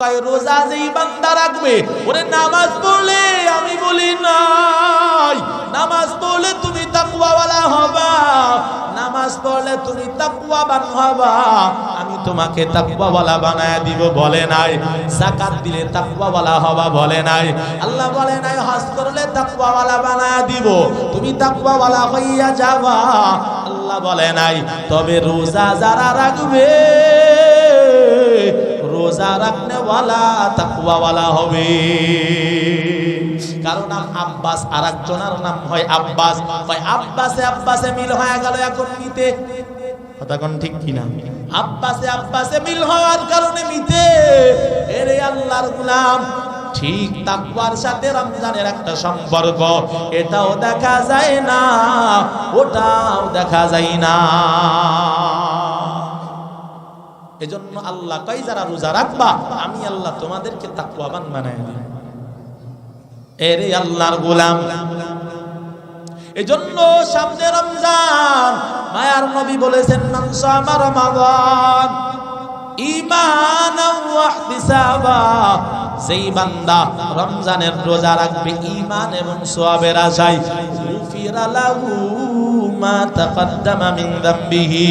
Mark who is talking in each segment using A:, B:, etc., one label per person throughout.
A: রোজা যেই বান্দা রাখবে, ওরে নামাজ পড়লে আমি বলি নাই, নামাজ পড়লে তুমি তাকওয়াওয়ালা হবা, নামাজ পড়লে তুমি তাকওয়াবান হবা, আমি তোমাকে তাকওয়াওয়ালা বানায় দিব বলে নাই। যাকাত দিলে তাকওয়াওয়ালা হবা বলে নাই। আল্লাহ বলে নাই হজ করলে তাকওয়াওয়ালা বানায় দিব, তুমি তাকওয়াওয়ালা হইয়া যাবা, আল্লাহ বলে নাই। তবে রোজা যারা রাখবে, রোজা রাখনেওয়ালা তাকওয়াওয়ালা হবে। কারো নাম আব্বাস, আর একজনের নাম হয় আব্বাস। আব্বাসে আব্বাসে মিল হয়ে গেল এখন মিতে, কথা কোন ঠিক কিনা? আব্বাসে আব্বাসে মিল হওয়ার কারণে মিতে। এরে আল্লাহর গোলাম, ঠিক তাকওয়ার সাথে রমজানের একটা সম্পর্ক, এটাও দেখা যায় না, ওটাও দেখা যায় না। এজন্য আল্লাহ কয় যারা রোজা রাখবা, আমি আল্লাহ তোমাদেরকে তাকওয়াবান বানায় দেব। এরে আল্লাহর গোলাম, এজন্য সামনে রমজান, মায়ার নবী বলেছেন মান সামা রমাদান ঈমানান ওয়া ইহতিসাবা, যেই বান্দা রমজানের রোজা রাখবে ঈমান এবং সওয়াবের আশায়, গুফিরা লাহু মা তাকদ্দামা মিন যামবিহি,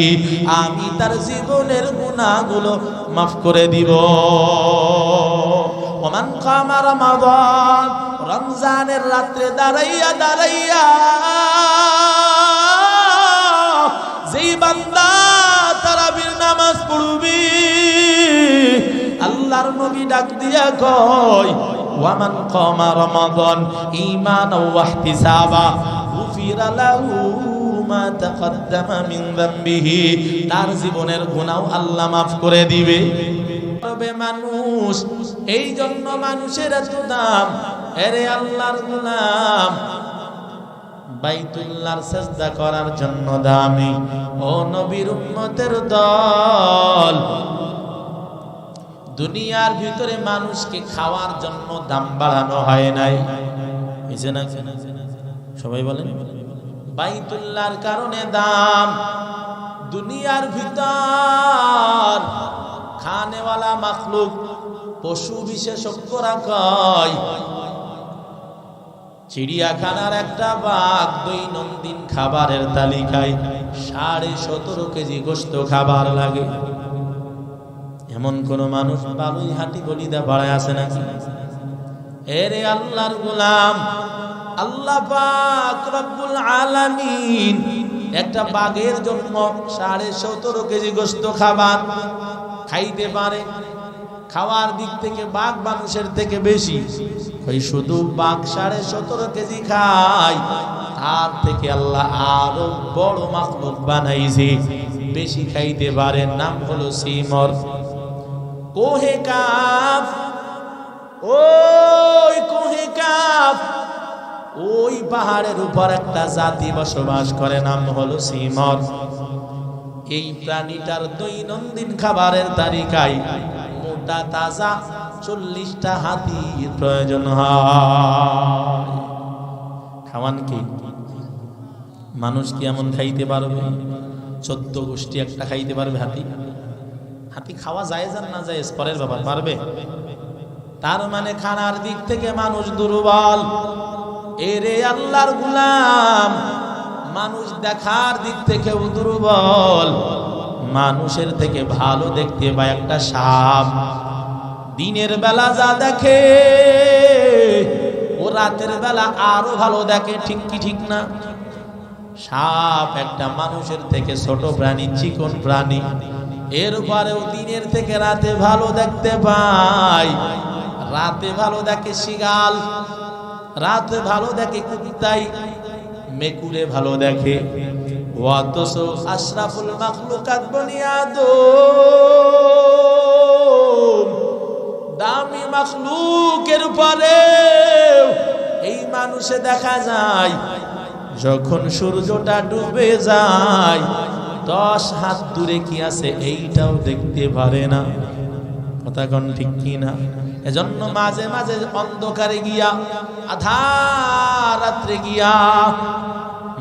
A: আমি তার জীবনের গুনাহগুলো মাফ করে দিব। ওমান কামা রমাদান, রমজানের রাতে দাঁড়াইয়া দাঁড়াইয়া যেই বান্দা তারাবির নামাজ পড়বে, আল্লাহর নবী ডাক দিয়া কয় ওয়ামান কামা রমাদান ঈমানান ওয়া ইহতিসাবা গুফিরা লাহু মা তাকদ্দামা মিন যামবিহি, তার জীবনের গুনাহ আল্লাহ মাফ করে দিবে। তবে মানুষ, এই জন্য মানুষের এত দাম। এরে আল্লাহর গোলাম, বাইতুল্লাহর সিজদা করার জন্য দামি। ও নবীর উম্মতের দল, দুনিয়ার ভিতরে মানুষকে খাওয়ার জন্য দাম বাড়ানো হয় নাই, বুঝে না? সবাই বলেন বাইতুল্লাহর কারণে দাম। দুনিয়ার ভিতর খানেওয়ালা মাখলুক, পশু বিশেষজ্ঞরা কয় চিড়িয়াখানার একটা বাঘ দৈনন্দিন খাবারের তালিকায় 17.5 কেজি গোশত খাবার লাগে। এমন কোন মানুষ বালুইহাটি গলিদা পাড়ায় আছে নাকি? এরে আল্লাহর গোলাম, আল্লাহ পাক রব্বুল আলামিন একটা বাঘের জন্য 17.5 কেজি গোশত খাবার খাইতে পারে। খাওয়ার দিক থেকে বাঘ মানুষের থেকে বেশি, ওই শুধু বাঘ 17.5 কেজি খায়, তার থেকে আল্লাহ আরো বড় মাখলুক বানাইছে, বেশি খাইতে পারে। নাম হলো সিমর। কোহে কাফ, ওই কোহে কাফ, ওই পাহাড়ের উপর একটা জাতি বসবাস করে, নাম হলো সিমর। এই প্রাণীটার দৈনন্দিন খাবারের তালিকায় মোটা তাজা 40টা হাতির প্রয়োজন হয়। খাওয়ান কি মানুষ কি এমন খাইতে পারবে? 14 গোষ্ঠী একটা খাইতে পারবে হাতি? হাতি খাওয়া যায় আর না যায় পরের ব্যাপার, পারবে? তার মানে খানার দিক থেকে মানুষ দুর্বল। এরে আল্লাহর গোলাম, মানুষ দেখার দিক থেকেও দুর্বল। মানুষের থেকে ভালো দেখতে পায় একটা সাপ। দিনের বেলা যা দেখে, ও রাতের বেলা আরো ভালো দেখে, ঠিক কি ঠিক না? সাপ একটা মানুষের থেকে ছোট প্রাণী, চিকন প্রাণী, এরপরেও দিনের থেকে রাতে ভালো দেখতে পায়। রাতে ভালো দেখে শিয়াল, রাতে ভালো দেখে কুত্তাই, মেকুরে ভালো দেখে। অথচ আশরাফুল মাখলুকাত বনি আদম, দামি মাখলুকের পরে এই মানুষে দেখা যায় যখন সূর্যটা ডুবে যায় 10 হাত দূরে কি আছে এইটাও দেখতে পারে না। কথা কোন ঠিক কি না? এজন্য মাঝে মাঝে অন্ধকারে গিয়া, আধার রাত্রে গিয়া,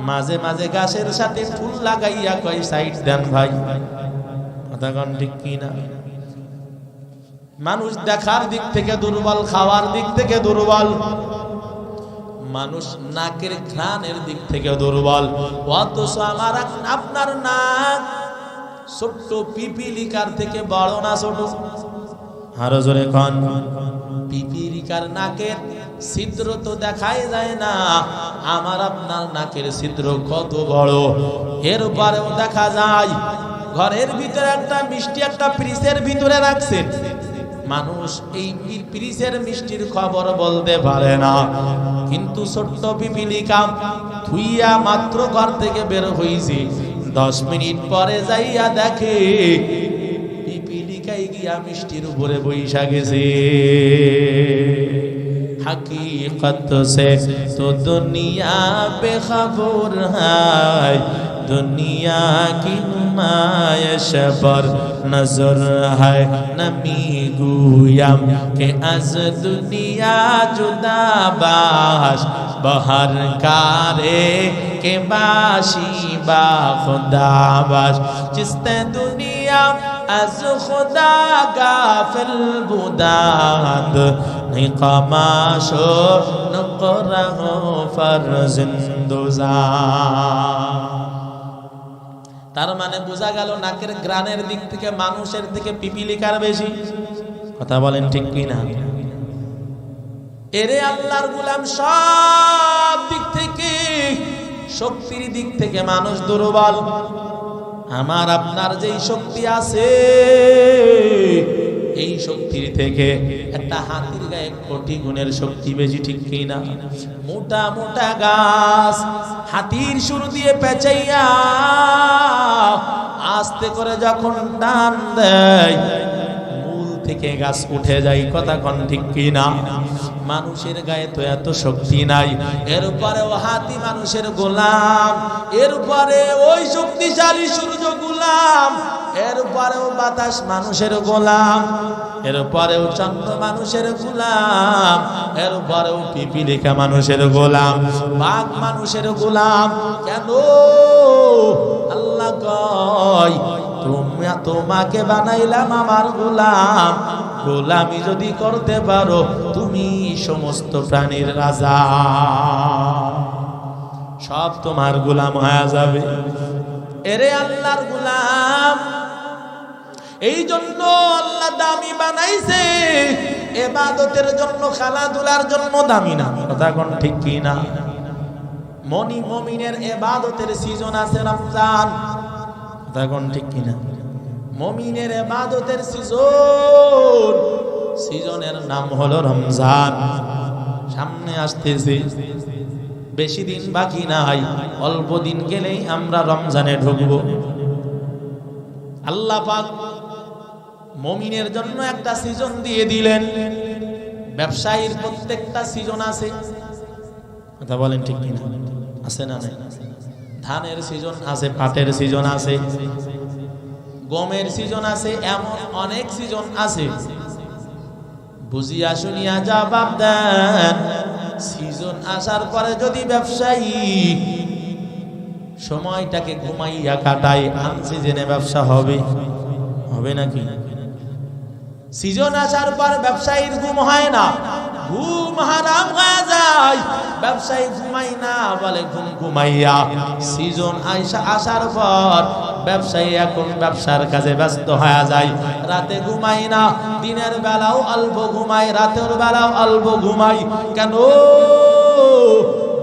A: মাঝে মাঝে গাছের সাথে ফুল লাগাইয়া কয় সাইড দেন ভাই। কথা কোন ঠিক কি না? মানুষ দেখার দিক থেকে দুর্বল, খাওয়ার দিক থেকে দুর্বল, মানুষ নাকের ঘ্রাণের দিক থেকে দুর্বল। অথচ আমার আপনার নাক ছোট্ট পিপিলিকার থেকে বড় না ছোট? আরো জোরে কোন। পিপিলিকার নাকের ছিদ্র তো দেখাই যায় না, আমার আপনার নাকের ছিদ্র কত বড়। এরপরেও দেখা যায় ঘরের ভিতরে একটা মিষ্টি একটা ফ্রিজের ভিতরে রাখছেন, মানুষ এই ফ্রিজের মিষ্টির খবর বলতে পারে না, কিন্তু ছোট্ট পিপিলিকা থুইয়া মাত্র ঘর থেকে বের হইছে, 10 মিনিট পরে যাইয়া দেখে পিপিলিকাই গিয়া মিষ্টির উপরে বইসা গেছে। हकीकत से तो दुनिया बेखबर है, दुनिया की नुमाइश पर नजर है, नमी गुयम के अज दुनिया जुदा बाश बहर कारे के बाशी बा खुदा बाश, जिसते दुनिया از خدا غافل بودند نقماشو نقره فرزندوزان। তার মানে বোঝা গেল নাকের গ্রানের দিক থেকে মানুষের থেকে পিপিলিকার বেশি। কথা বলেন ঠিক কি না? এরে আল্লাহর গোলাম, সব দিক থেকে শক্তির দিক থেকে মানুষ দুর্বল। আমার আপনার যেই শক্তি আছে, এই শক্তির থেকে একটা হাতির গায়ে কোটি গুণের শক্তি বেশি, ঠিক কি না? মোটা মোটা গাছ হাতির শুরু দিয়ে পেঁচাইয়া আস্তে করে যখন টান দেয়, মূল থেকে গাছ উঠে যায়। কথা কোন ঠিক কি না? মানুষের গায়ে তো এত শক্তি নাই, এরপরেও হাতি মানুষের গোলাম, এরপরে ওই শক্তিশালী সূর্য গোলাম, এরপরেও বাতাস মানুষের গোলাম, এরপরেও চন্দ্র মানুষের গোলাম, এরপরেও পিপিলিকা মানুষের গোলাম, বাঘ মানুষের গোলাম। কেন? আল্লাহ কয় তোমাকে বানাইলাম আমার গোলাম, গোলামি যদি করতে পারো তুমি সমস্ত প্রাণীর রাজা, সব তোমার গোলাম হয়ে যাবে। এরে আল্লাহর গোলাম, এই জন্য আল্লাহ দামি বানাইছে, ইবাদতের জন্য, খেলাধুলার জন্য দামি না। কথা কোন ঠিক কি না? মুমিনের ইবাদতের সিজন আছে রমজান। কথা কোন ঠিক কি না? মুমিনের ইবাদতের সিজনের নাম হলো রমজান। সামনে আসতেছে, বেশি দিন বাকি নাই, অল্প দিন গেলেই আমরা রমজানে ঢুকব। আল্লাহ পাক মুমিনের জন্য একটা সিজন দিয়ে দিলেন। ব্যবসায়ীর প্রত্যেকটা সিজন আছে। কথা বলেন ঠিক কিনা? আছে না? নাই? ধানের সিজন আছে, পাটের সিজন আছে, গমের সিজন আছে, এমন অনেক সিজন আছে। বুঝিয়া শুনিয়া জবাব দেন। সিজন আসার পরে যদি ব্যবসায়ী সময়টাকে ঘুমাইয়া কাটায়, আনসিজনে ব্যবসা হবে? হবে নাকি? সিজন আসার পর ব্যবসায়ীর ঘুম হয় না, ঘুম হারাম হয়ে যায়। ব্যবসায়ী ঘুমাই না বলে ঘুম ঘুমাইয়া। সিজন আসার পর ব্যবসায়ী এখন ব্যবসার কাজে ব্যস্ত হয়ে যায়, রাতে ঘুমাই না। দিনের বেলাও অল্প ঘুমাই, রাতের বেলাও অল্প ঘুমাই। কেন?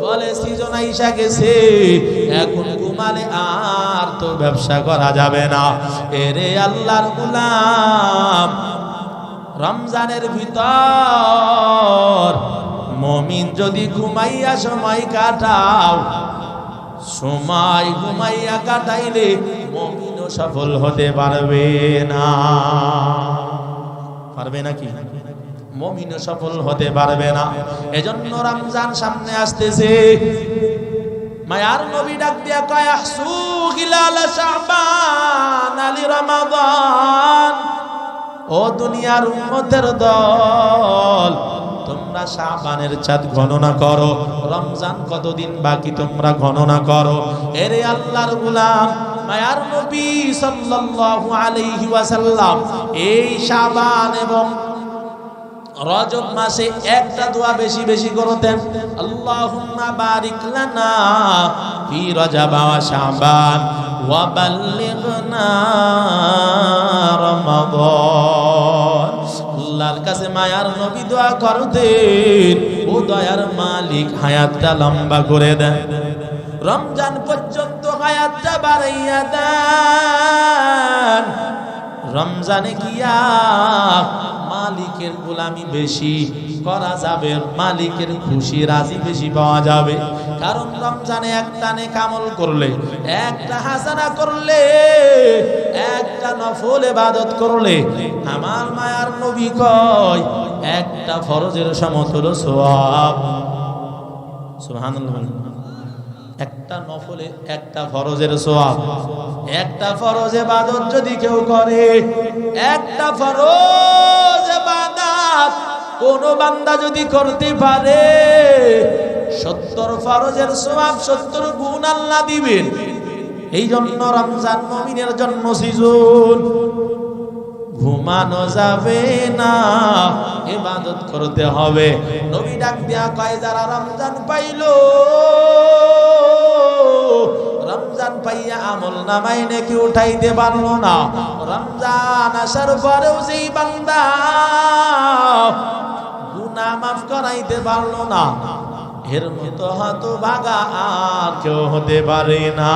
A: বলে সিজন আইসা গেছে, এখন ঘুমালে আর তো ব্যবসা করা যাবে না। এরে আল্লাহর গোলাম, রমজানের ভিতর মুমিন যদি ঘুমাইয়া সময় কাটাও, সময় ঘুমাইয়া কাটাইলে মুমিনও সফল হতে পারবে না। পারবে নাকি? মুমিনও সফল হতে পারবে না। এজন্য রমজান সামনে আসতেছে, মায়ার নবী ডাক দিয়া কয়, আহসু হিলাল শাবান আলি রমাদান। ও দুনিয়ার উম্মতের দল, তোমরা শাবানের চাঁদ গণনা করো, রমজান কতদিন বাকি তোমরা গণনা করো। এরে আল্লাহর গোলাম, মায়ার নবী সাল্লাল্লাহু আলাইহি ওয়াসাল্লাম এই শাবান এবং রজব মাসে একটা দোয়া বেশি বেশি করতেন, আল্লাহুম্মা বারিক লানা ফি রজব ওয়া শাবান ওয়া বাল্লিগনা রমাদান। আল্লাহর কাছে মায়ার নবী দোয়া করতেন, ও দয়ার মালিক হায়াতটা লম্বা করে দেন, রমজান পর্যন্ত হায়াতটা বাড়াইয়া দেন। রমজানে গিয়া মালিকের গোলামি বেশি করা যাবে, মালিকের খুশি রাজি বেশি পাওয়া যাবে। কারণ রমজানে একটা নেক আমল করলে, একটা হাসানা করলে, একটা নফল ইবাদত করলে, আমার মায়ার নবী কয় একটা ফরজের সমতুল্য সওয়াব। সুবহানাল্লাহ। একটা নফলে একটা ফরজের সওয়াব, একটা ফরজ ইবাদত যদি কেউ করে, একটা ফরজ ইবাদত কোন বান্দা যদি করতে পারে, 70 ফরজের সওয়াব 70 গুণ আল্লাহ দিবেন। এই জন্য রমজান মুমিনের জন্ম সিজন, ঘুমানো যাবে না, ইবাদত করতে হবে। নবী ডাক দিয়া কয় যারা রমজান পাইলো, রমজান পাইয়া আমল নামায় নাকি উঠাইতে পারলো না, রমজান আসার পরেও যেই বান্দা গুনাহ মাফ করাইতে পারলো না, এর মতো হতভাগা আর কেউ হতে পারে না।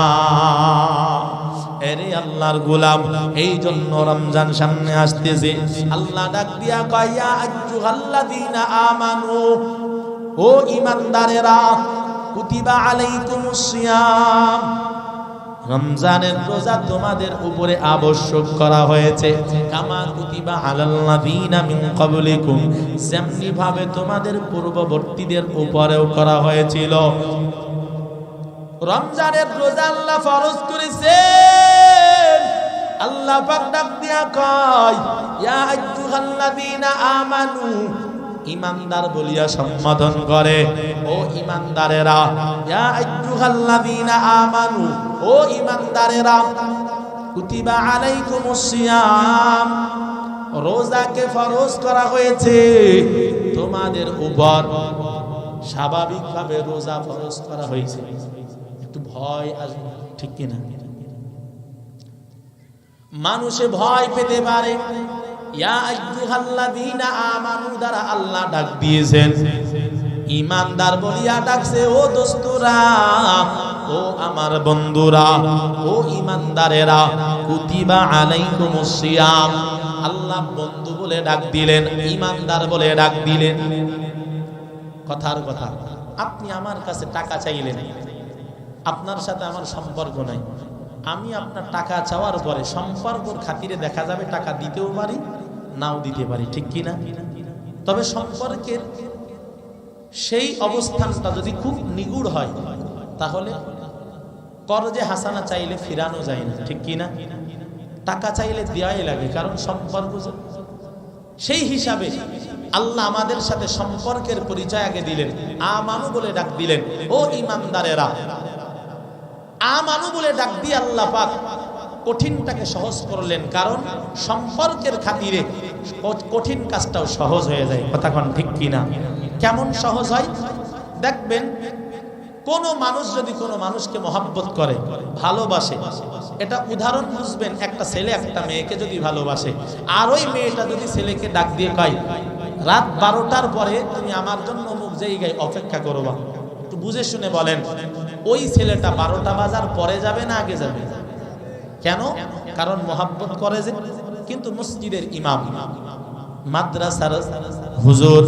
A: এরে আল্লাহর গোলাম, এই জন্য রমজান সামনে আসতেছে, আল্লাহ ডাক দিয়া কয় ইয়া আইয়ুহাল্লাযীনা আমানু, ও ঈমানদারেরা, কুতিবা আলাইকুমুস সিয়াম, রমজানের রোজা তোমাদের উপরে আবশ্যক করা হয়েছে, কামা কুতিবা আলাল্লাযীনা মিন ক্বাবলিকুম, যেমনি ভাবে তোমাদের পূর্ববর্তীদের উপরেও করা হয়েছিল। রমজানের রোজা আল্লাহ ফরজ করেছেন। আল্লাহ পাক ডাক দিয়া কয় ইয়া আইয়ুহাল্লাযীনা আমানু, ঈমানদার বলিয়া সম্বোধন করে, ও ঈমানদারেরা, ইয়া আইয়ুহাল্লাযীনা আমানু, ও ঈমানদারেরা, কুতিবা আলাইকুমুস সিয়াম, রোজাকে ফরজ করা হয়েছে তোমাদের উপর। স্বাভাবিকভাবে রোজা ফরজ করা হয়েছে, একটু ভয় আসবে, ঠিক কিনা? মানুষে ভয় পেতে পারে। ইয়া আইয়ুহাল্লাযীনা আমানু দ্বারা আল্লাহ ডাক দিয়েছেন, ঈমানদার বলিয়া ডাকছে, ও দোস্তরা, ও আমার বন্ধুরা, ও ঈমানদারেরা, কুতিবা আলাইকুমুস সিয়াম, আল্লাহ বন্ধু বলে ডাক দিলেন, ঈমানদার বলে ডাক দিলেন। কথার কথা, আপনি আমার কাছে টাকা চাইলেন, আপনার সাথে আমার সম্পর্ক নাই, আমি আপনার টাকা চাওয়ার পরে সম্পর্কর খাতিরে দেখা যাবে টাকা দিতেও পারি, নাও দিতে পারি, ঠিক কিনা? তবে সম্পর্কের সেই অবস্থানটা যদি খুব নিগুড় হয়, তাহলে করজে হাসানা চাইলে ফিরানো যায় না, ঠিক কিনা? টাকা চাইলে দেওয়াই লাগে, কারণ সম্পর্ক। সেই হিসাবে আল্লাহ আমাদের সাথে সম্পর্কের পরিচয় আগে দিলেন, আমানু বলে ডাক দিলেন, ও ঈমানদারেরা। আমানু বলে ডাক দিয়ে আল্লাহ পাক কঠিনটাকে সহজ করলেন, কারণ সম্পর্কের খাতিরে কঠিন কাজটাও সহজ হয়ে যায়। কথা কোন ঠিক কিনা? কেমন সহজ হয় দেখবেন, কোন মানুষ যদি কোনো মানুষকে মহব্বত করে, ভালোবাসে, এটা উদাহরণ বুঝবেন, একটা ছেলে একটা মেয়েকে যদি ভালোবাসে, আর ওই মেয়েটা যদি ছেলেকে ডাক দিয়ে কয় রাত 12টার পরে তুমি আমার জন্য অমুক জায়গায় অপেক্ষা করবা, একটু বুঝে শুনে বলেন, ওই ছেলেটা 12টা বাজার পরে যাবে না আগে যাবে? কেন? কারণ মহব্বত করে যে। কিন্তু মসজিদের ইমাম, মাদ্রাসার হুজুর,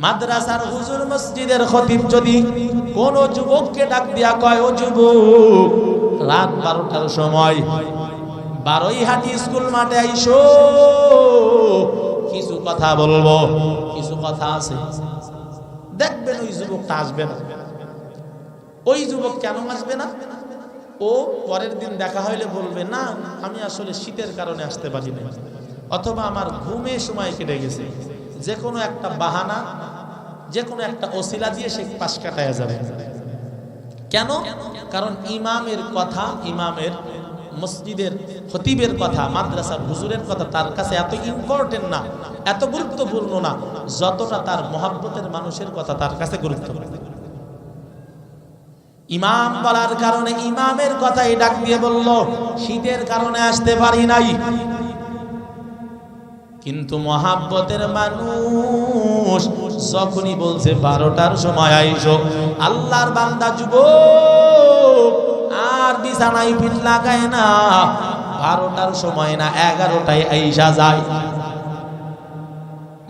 A: মাদ্রাসার হুজুর, মসজিদের খতিব যদি কোন যুবককে ডাক দিয়া কয়, ও যুবক, রাত 12টার সময় বারৈহাটি স্কুল মাঠে আইসো, কিছু কথা বলবো, কিছু কথা আছে, দেখবেন ওই যুবকটা আসবে না। ওই যুবক কেন আসবে না? ও পরের দিন দেখা হইলে বলবে, না আমি আসলে শীতের কারণে আসতে পারি না, অথবা আমার ঘুমে সময় কেটে গেছে, যে কোনো একটা বাহানা, যে কোনো একটা ওসিলা দিয়ে সে পাশ কাটায় যাবে। কেন? কারণ ইমামের কথা, ইমামের মসজিদের খতিবের কথা, মাদ্রাসার হুজুরের কথা তার কাছে এত ইম্পর্টেন্ট না, এত গুরুত্বপূর্ণ না, যতটা তার মহব্বতের মানুষের কথা তার কাছে গুরুত্বপূর্ণ। ইমাম বলার কারণে ইমামের কথাই ডাক দিয়ে বলল, শীতের কারণে আসতে পারি নাই, কিন্তু মহাব্বতের মানুষ যখনই বলছে 12টার সময় আইসো, আল্লাহর বান্দা যুবক আর বিছানায় পিঠ লাগায় না, 12টার সময় না 11টায় আইসা যায়।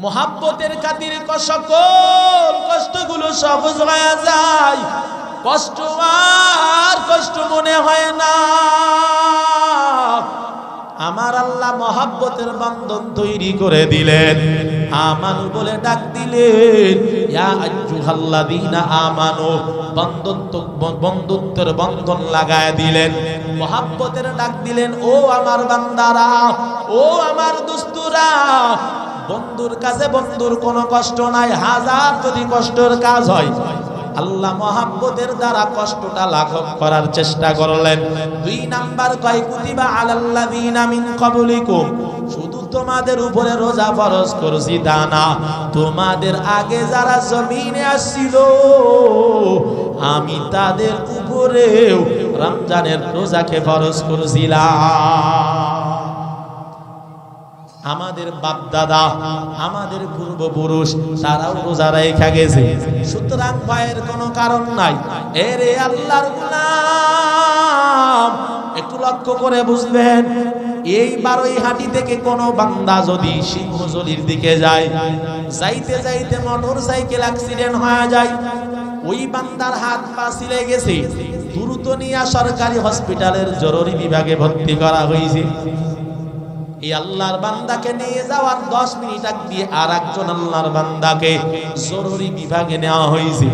A: মহাব্বতের খাতিরে সকল কষ্টগুলো সহজ হয়ে যায়, কষ্ট আর কষ্ট মনে হয় না। আমার আল্লাহ মহাব্বতের বন্ধন তৈরি করে দিলেন, আমানু বলে ডাক দিলেন, ইয়া আইয়ুহাল্লাযীনা আমানু, বন্ধুত্বের বন্ধন লাগায় দিলেন, মহাব্বতের ডাক দিলেন। ও আমার বান্দারা, ও আমার দোস্তরা, বন্ধুর কাছে বন্ধুর কোনো কষ্ট নাই, হাজার যদি কষ্টের কাজ হয়, আল্লাহ মহাব্বতের দ্বারা কষ্টটা লাঘব করার চেষ্টা করলেন। 2 নাম্বার কয়, কুতিবা আলাল্লাযীনা মিন ক্বাবলিকুম, শুধু তোমাদের উপরে রোজা ফরজ করছি তা না, তোমাদের আগে যারা জমিনে আসছিল আমি তাদের উপরেও রমজানের রোজাকে ফরজ করেছিলাম। আমাদের বাপ দাদা, আমাদের পূর্বপুরুষ তারাও রোজা রেখে গেছে, সুতরাং ভয়ের কোনো কারণ নাই। এরে আল্লাহর গোলাম, একটু লক্ষ্য করে বুঝবেন, এই বারোইহাটি থেকে কোনো বান্দা যদি সিংহজলির দিকে যায়, যাইতে যাইতে মোটর সাইকেল অ্যাক্সিডেন্ট হয়ে যায়, ওই বান্দার হাত পা ছিলে গেছে, দ্রুত নিয়ে সরকারি হসপিটালের জরুরি বিভাগে ভর্তি করা হয়েছে। এই আল্লাহর বান্দাকে নিয়ে যাওয়ার 10 মিনিট আগে দিয়ে আর একজন আল্লাহর বান্দাকে জরুরি বিভাগে নেওয়া হয়েছে।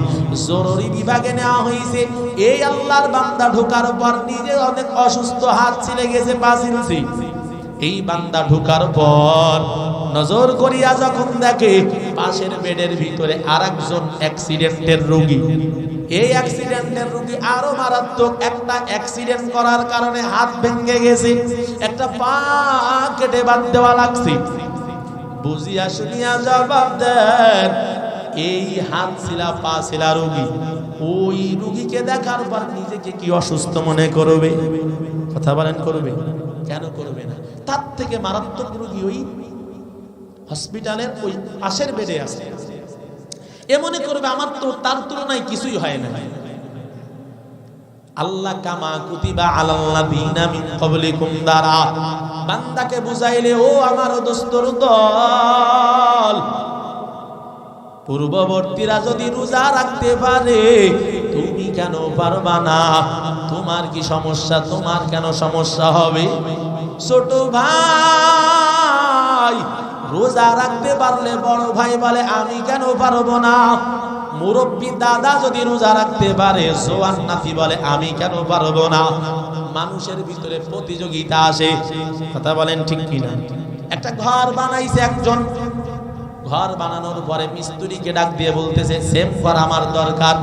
A: জরুরি বিভাগে নেওয়া হয়েছে, এই আল্লাহর বান্দা ঢোকার পর নিজে অনেক অসুস্থ, হাত ছিলে গেছে, পা ছিলছে। এই বান্দা ঢোকার পর নজর করিয়া যখন দেখে পাশের বেডের ভিতরে আর একজন অ্যাক্সিডেন্টের রোগী, এই অ্যাক্সিডেন্টের রোগী আরো মারাত্মক, একটা অ্যাক্সিডেন্ট করার কারণে হাত ভেঙে গেছে, একটা পা কেটে বাদ দেওয়া লাগছে। বুঝিয়া শুনিয়া জবাব দেন, এই হাত ছিলা পা ছিলা রোগী, ওই রোগীকে দেখার পর নিজেকে কি অসুস্থ মনে করবে? কথা বলেন, করবে? কেন করবে না? তার থেকে মারাত্মক রোগী ওই হসপিটালের ওই পাশের বেডে আছে, এমনই করবে আমার তো তার তুলনায় কিছুই হয় না। আল্লাহ কামা কুতিবা আলাল্লাযীনা মিন ক্বাবলিকুম দ্বারা বান্দাকে বুঝাইলে, ও আমার দোস্তর দল, পূর্ববর্তীরা যদি রোজা রাখতে পারে তুমি কেন পারবা না? তোমার কি সমস্যা? তোমার কেন সমস্যা হবে? ছোট ভাই রোজা রাখতে পারলে বড় ভাই বলে আমি কেন পারবো না? মুরব্বী দাদা যদি রোজা রাখতে পারে, জোয়ান নাতি বলে আমি কেন পারবো না? মানুষের ভিতরে প্রতিযোগিতা আসে, কথা বলেন ঠিক কিনা? একটা ঘর বানাইছে একজন, ঘর বানানোর পরে মিস্ত্রিকে ডাক দিয়ে বলতেছে সেম ঘর আমার দরকার।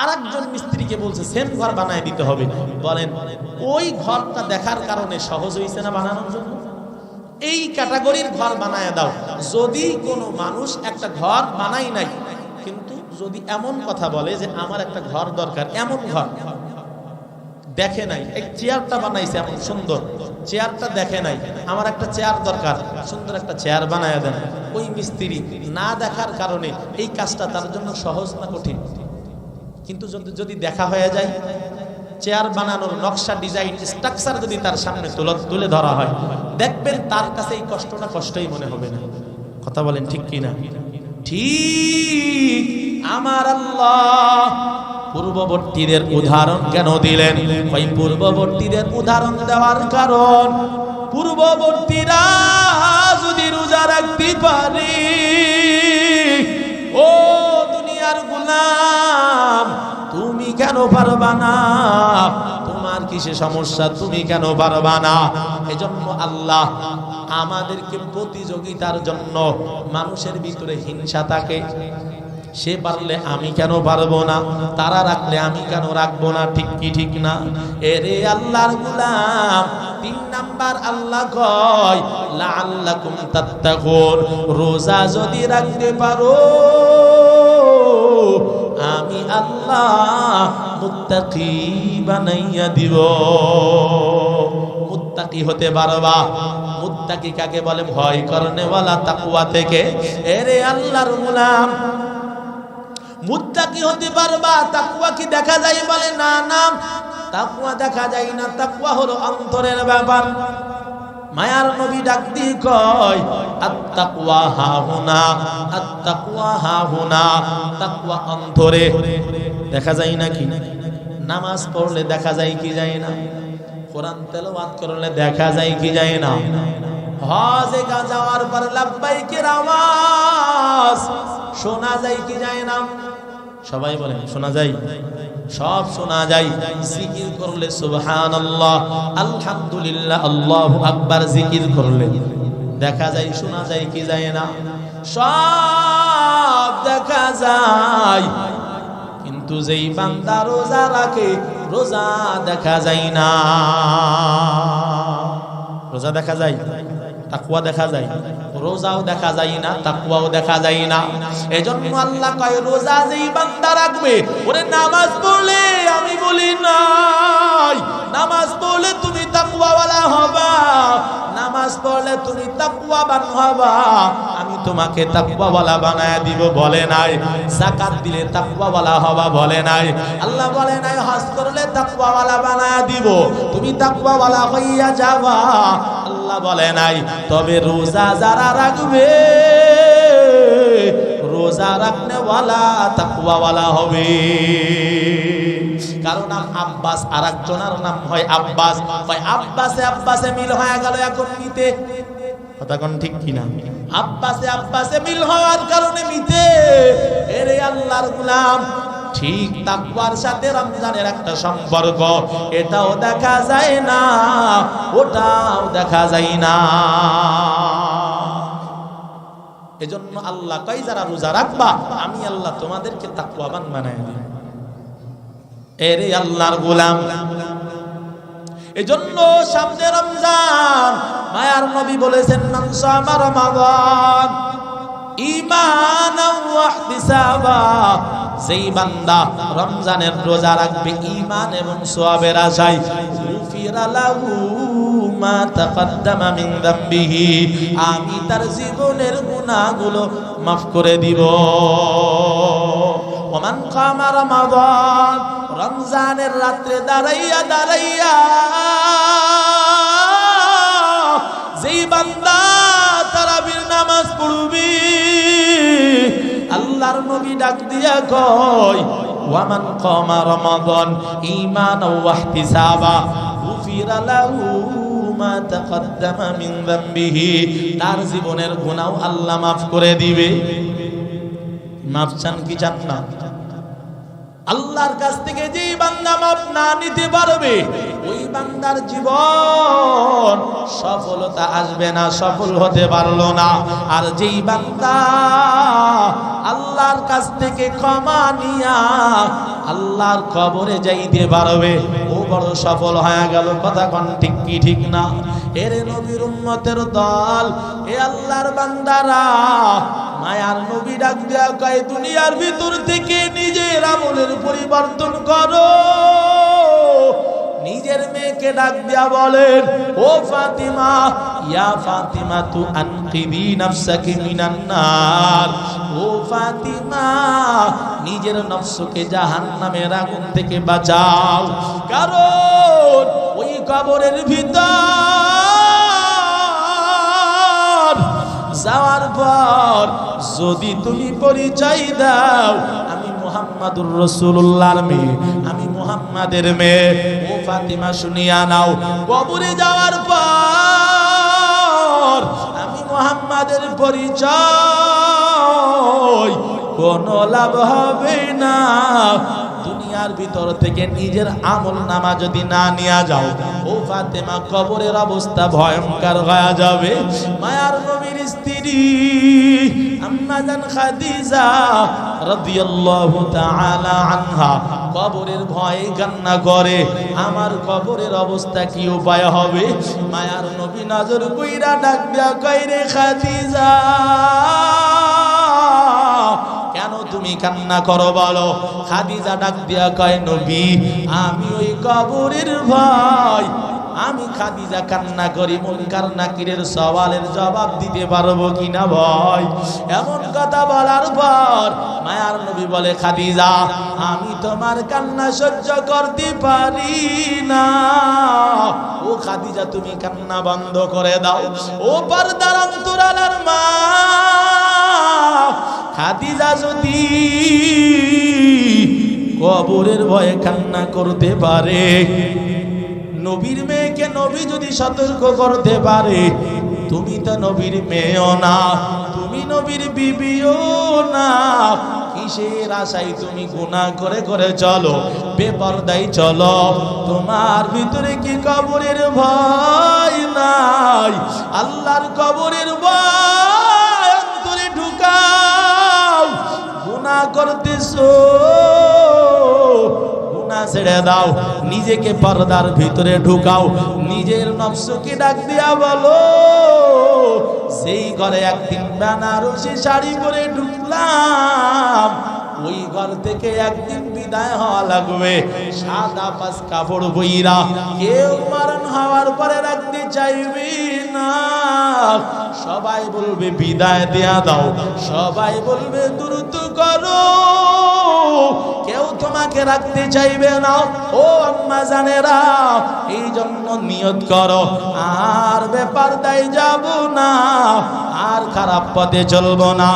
A: আরেকজন মিস্ত্রিকে বলছে সেম ঘর বানায় দিতে হবে। বলেন ওই ঘরটা দেখার কারণে সহজ হয়েছে না বানানোর জন্য? এই ক্যাটাগরির ঘর বানায় দাও। যদি কোনো মানুষ একটা ঘর বানাই নাই, কিন্তু যদি এমন কথা বলে যে আমার একটা ঘর দরকার, এমন ঘর দেখে নাই, এই চেয়ারটা বানাইছে এমন সুন্দর, চেয়ারটা দেখে নাই, আমার একটা চেয়ার দরকার, সুন্দর একটা চেয়ার বানায় দেন। ওই মিস্ত্রি না দেখার কারণে এই কাজটা তার জন্য সহজ না কঠিন? কিন্তু যদি দেখা হয়ে যায়, চেয়ার বানানোর নকশা, ডিজাইন, স্ট্রাকচার যদি তার সামনে তুলে ধরা হয়, দেখবেন তার কাছে এই কষ্টটা কষ্টই মনে হবে না। কথা বলেন ঠিক কিনা? ঠিক। আমার আল্লাহ পূর্ববর্তীদের উদাহরণ কেন দিলেন? ওই পূর্ববর্তীদের উদাহরণ দেওয়ার কারণ, পূর্ববর্তীরা যদি রোজা রাখতে পারে, ও দুনিয়ার গোলাম তুমি কেন পারবা না? তোমার কিসে সমস্যা? তুমি কেন পারবা না? এজন্য আল্লাহ আমাদেরকে প্রতিযোগিতার জন্য, মানুষের ভিতরে হিংসা থাকে, সে পারলে আমি কেন পারবো না, তারা রাখলে আমি কেন রাখবো না, ঠিক কি ঠিক না? এরে আল্লাহর গোলাম, 3 নাম্বার আল্লাহ কয় লাআল্লাকুম তাত্তাকুন, রোজা যদি রাখতে পারো আমি আল্লাহ মুত্তাকি বানাইয়া দিব। মুত্তাকি হতে পারবা। মুত্তাকি কাকে বলে? ভয় করনেওয়ালা, তাকওয়া থেকে। এরে আল্লাহর গোলাম, মুত্তাকি হতে পারবা। তাকওয়া কি দেখা যায়? বলে না না, তাকওয়া দেখা যায় না। তাকওয়া হলো অন্তরের ব্যাপার। মায়ার নবী ডাক দিয়ে কয় আত-তাকওয়া হাহুনা, আত-তাকওয়া হাহুনা। তাকওয়া অন্তরে দেখা যায় নাকি? নামাজ পড়লে দেখা যায় কি যায় না? কোরআন তেলাওয়াত করলে দেখা যায় কি যায় না? হজে যাওয়ার পর লাব্বাইকের আওয়াজ শোনা যায় কি যায় না? সবাই বলেন শোনা যায়, সব শোনা যায়। জিকির করলে সুবহানাল্লাহ, আলহামদুলিল্লাহ, আল্লাহু আকবার জিকির করলে দেখা যায়, শোনা যায় কি যায় না? সব দেখা যায়। কিন্তু যেই বান্দা রোজা রাখে, রোজা দেখা যায় না। রোজা দেখা যায়, তাকওয়া দেখা যায়। রোজাও দেখা যায় না, তাকওয়াও দেখা যায় না। এজন্য আল্লাহ কয় রোজা যেই বান্দা রাখবে, ওরে নামাজ পড়লে আমি বলি নাই, নামাজ পড়লে তুমি তাকওয়াওয়ালা হবা, নামাজ পড়লে তুমি তাকওয়াবান হবা, আমি তোমাকে তাকওয়াওয়ালা বানায় দিব বলে নাই। যাকাত দিলে তাকওয়াওয়ালা হবা বলে নাই। আল্লাহ বলে নাই হজ করলে তাকওয়াওয়ালা বানায় দিব, তুমি তাকওয়াওয়ালা হইয়া যাবা, আল্লাহ বলে নাই। তবে রোজা যারা রাখবে, রোজা রাখনেওয়ালা তাকওয়াওয়ালা হবে। কারো নাম আব্বাস, আর একজনের নাম হয় আব্বাস। আব্বাসে আব্বাসে মিল হয়ে গেল এখন মিতে। কথা কোন ঠিক কিনা? আব্বাসে আব্বাসে মিল হওয়ার কারণে মিতে। এরে আল্লাহর গোলাম, ঠিক তাকওয়ার সাথে রমজানের একটা সম্পর্ক, এটাও দেখা যায় না, ওটাও দেখা যায় না। এজন্য আল্লাহ কই যারা রোজা রাখবা, আমি আল্লাহ তোমাদেরকে তাকওয়াবান বানায় দিব। এরে আল্লাহর গোলাম, এজন্য সামনে রমজান, মায়ার নবী বলেছেন মান সামা রমাদান ঈমানান ওয়া ইহতিসাবা, যেই বান্দা রমজানের রোজা রাখবে ঈমান এবং সওয়াবের আশায়, গুফিরা লাহু মা তাকদ্দামা মিন যামবিহি, আমি তার জীবনের গুনাহগুলো মাফ করে দিব। ওমান কামা রমাদান, রমজানের রাতে দাঁড়াইয়া দাঁড়াইয়া যেই বান্দা তারাবির নামাজ পড়বে, আল্লাহর নবী ডাক দিয়া কয় ওয়ামান কামা রমাদান ঈমানান ওয়া ইহতিসাবা গুফিরা লাহু মা তাকদ্দামা মিন যামবিহি, তার জীবনের গুনাহ আল্লাহ মাফ করে দিবে। মাফ চান কি চান না? আল্লাহর কাছ থেকে যেই বান্দা মাফ না নিতে পারবে, ওই বান্দার জীবন সফলতা আসবে না, সফল হতে পারলো না। আর যেই বান্দা আল্লাহর কাছ থেকে ক্ষমা নিয়া আল্লাহর কবরে যাইতে পারবে, ও বড় সফল হয়ে গেল। কথা কোন ঠিক কি ঠিক না? এর নবীর উম্মতের দল, এ আল্লাহর বান্দারা, মায়ার নবী ডাক দেয়া কয় দুনিয়ার ভিতর থেকে নিজের আমলের পরিবর্তন করো। নিজের মেয়েকে ডাক দেয়া বলেন ও ফাতিমা, ইয়া ফাতিমা তু আনকিদি নাফসাকি মিনান নার, ও ফাতিমা নিজের নফসকে জাহান্নামের আগুন থেকে বাঁচাও। কারণ ওই কবরের ভিতর যাওয়ার পর যদি তুমি পরিচয় দাও আমি মুহাম্মাদুর রাসূলুল্লাহর মেয়ে, আমি মুহাম্মাদের মেয়ে, ও ফাতিমা শুনিয়া নাও, কবরে যাওয়ার পর আমি মুহাম্মাদের পরিচয় কোনো লাভ হবে না। দুনিয়া দুনিয়ার ভিতর থেকে নিজের আমল নামা যদি না নিয়ে যাও, ও ফাতেমা, কবরের অবস্থা ভয়ঙ্কর হয়ে যাবে। মায়ার নবীর স্ত্রী আম্মা জান খাদিজা রাদিয়াল্লাহু তাআলা আনহা কবরের ভয়ে কান্না করে, আমার কবরের অবস্থা কি উপায় হবে। মায়ার নবী নজর কইরা ডাক দিয়া কয়, রে খাদিজা, কেন তুমি কান্না করো বলো। খাদিজা ডাক দিয়া কয়, নবী, আমি ওই কবরের ভয়, আমি খাদিজা কান্না করি মুনকার নাকিরের সওয়ালের জবাব দিতে পারবো কিনা ভয়। এমন কথা বলার পর মায়ার নবী বলে, খাদিজা, আমি তোমার কান্না সহ্য করতে পারি না। ও খাদিজা, তুমি কান্না বন্ধ করে দাও। ও পর্দার অন্তরালের মা খাদিজা যদি কবরের ভয়ে কান্না করতে পারে, নবীর মেয়েকে নবী যদি সতর্ক করতে পারে, তুমি তো নবীর মেয়েও না, তুমি নবীর বিবিও না, কিসের আশায় তুমি গুনাহ করে করে চলো, বেপরদাই চলো? তোমার ভিতরে কি কবরের ভয় নাই? আল্লাহর কবরের ভয় অন্তরে ঢুকাও। গুনাহ করতেছো, ছেড়ে দাও, নিজেকে পর্দার ভিতরে ঢুকাও। নিজের নফসকে ডাক দিয়া বলো, সেই ঘরে একদিন বেনারসি শাড়ি পরে ঢুকলাম, ওই ঘর থেকে একদিন বিদায় হওয়া লাগবে। সাদা পাঁচ কাপড় বইরা কেউ মরণ হওয়ার পরে রাখতে চাইবে না। সবাই বলবে বিদায় দেয়া দাও, সবাই বলবে দ্রুত করো, কেউ তোমাকে রাখতে চাইবে না। ও আম্মা জানেরা, এই জন্য নিয়ত করো, আর বেপরদায় যাব না, আর খারাপ পথে চলবো না,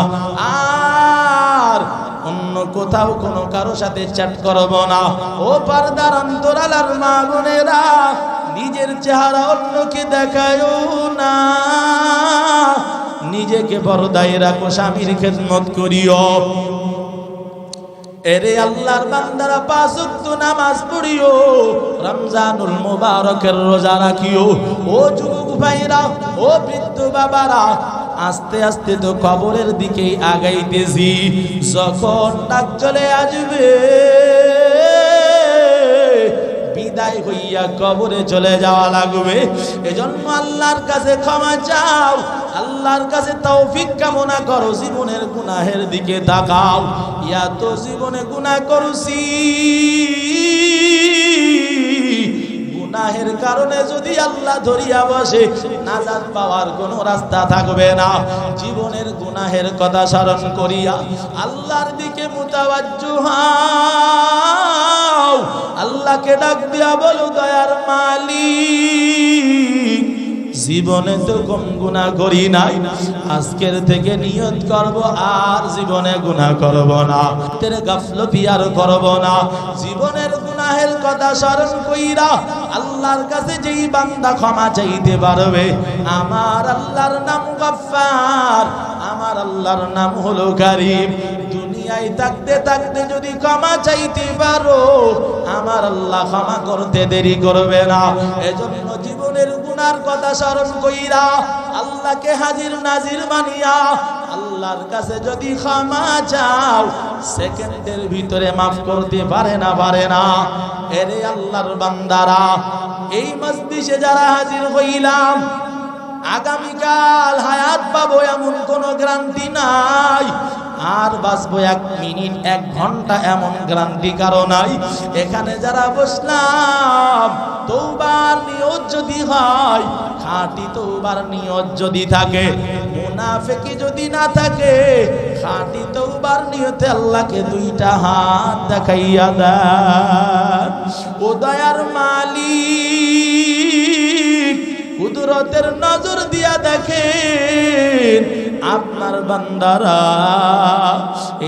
A: আর অন্য কোথাও কোনো কারো সাথে চ্যাট করব না। ও পর্দার অন্তরালার মা বোনেরা, নিজের চেহারা অন্যকে দেখায়ও না, নিজেকে পর্দায় রাখো, স্বামীর খেদমত করিও। এরে আল্লাহর বান্দারা, 5 ওয়াক্ত নামাজ পড়িও, রমজানুল মুবারকের রোজা রাখিও। ও যুবক ভাইরা, ও বৃদ্ধ বাবারা, আস্তে আস্তে তো কবরের দিকেই আগাইতেছি। যখন ডাক চলে আসবে, বিদায় হইয়া কবরে চলে যাওয়া লাগবে। এজন্য আল্লাহর কাছে ক্ষমা চাও, আল্লাহর কাছে তৌফিক কামনা করো, জীবনের গুনাহের দিকে তাকাও। ইয়া তো জীবনে গুনাহ করছি, গুনাহের কারণে যদি আল্লাহ ধরিয়া বসে, নাজাত পাওয়ার কোনো রাস্তা থাকবে না। জীবনের গুনাহের কথা স্মরণ করিয়া আল্লাহর দিকে মুতাওয়াজ্জু হও, আল্লাহকে ডাক দিয়া বলো, দয়ার মালিক, জীবনে তো কম গুনাহ করি নাই, আজকের থেকে নিয়ত করব আর জীবনে গুনাহ করব না, তেরে গাফলতি আর করব না। জীবনের গুনাহের কথা স্মরণ কইরা আল্লাহর কাছে যেই বান্দা ক্ষমা চাইতে পারবে, আমার আল্লাহর নাম গফফার, আমার আল্লাহর নাম হলো কারীম। দুনিয়ায় থাকতে থাকতে যদি ক্ষমা চাইতে পারো, আমার আল্লাহ ক্ষমা করতে দেরি করবে না। এজন্য জীবনের গুনার কথা স্মরণ কইরা আল্লাহকে হাজির নাজির বানিয়া আল্লাহর কাছে যদি ক্ষমা চাও, সেকেন্ডের ভিতরে মাফ করতে পারে না, পারে না। এরে আল্লাহর বান্দারা, এই মজলিসে যারা হাজির হইলাম, আগামীকাল হায়াত পাবো এমন কোনো গ্যারান্টি নাই, আর বাঁচবো 1 মিনিট 1 ঘন্টা এমন গ্যারান্টি কারো নাই। এখানে যারা বসলাম, তওবার নিয়ত যদি হয়, খাঁটি তওবার নিয়ত যদি থাকে, মুনাফিকি যদি না থাকে, খাঁটি তওবার নিয়তে আল্লাহকে 2টা হাত দেখাইয়া দেন। ও দয়ার মালিক, কুদরতের নজর দিয়া দেখেন, আপনার বান্দারা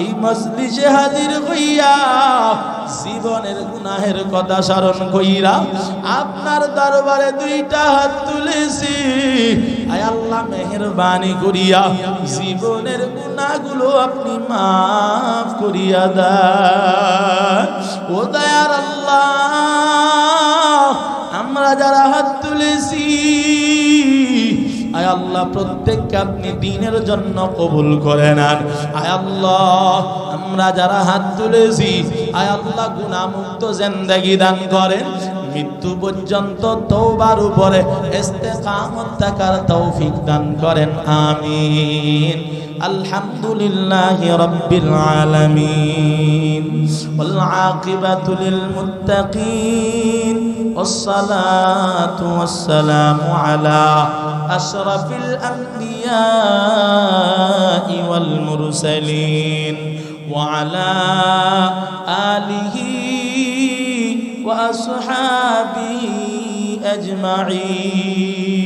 A: এই মজলিসে হাজির হইয়া জীবনের গুনাহের কথা স্মরণ কইরা আপনার দরবারে দুইটা হাত তুলেছি। আয় আল্লাহ মেহেরবানি করিয়া জীবনের গুনাহগুলো আপনি মাফ করিয়া দেন। ও দয়ার আল্লাহ, আমরা যারা হাত তুলেছি আয় আল্লাহ প্রত্যেককে আপনি দ্বীনের জন্য কবুল করে নেন। আয় আল্লাহ আমরা যারা হাত তুলেছি আয় আল্লাহ গুনাহমুক্ত জিন্দেগি দান করেন, মৃত্যু পর্যন্ত তওবার উপরে ইস্তেকামত থাকার তৌফিক দান করেন, আমিন। আলহামদুলিল্লাহি রাব্বিল আলামিন ওয়াল আকিবাতু লিল মুত্তাকিন والصلاة والسلام على أشرف الأنبياء والمرسلين وعلى آله وأصحابه أجمعين.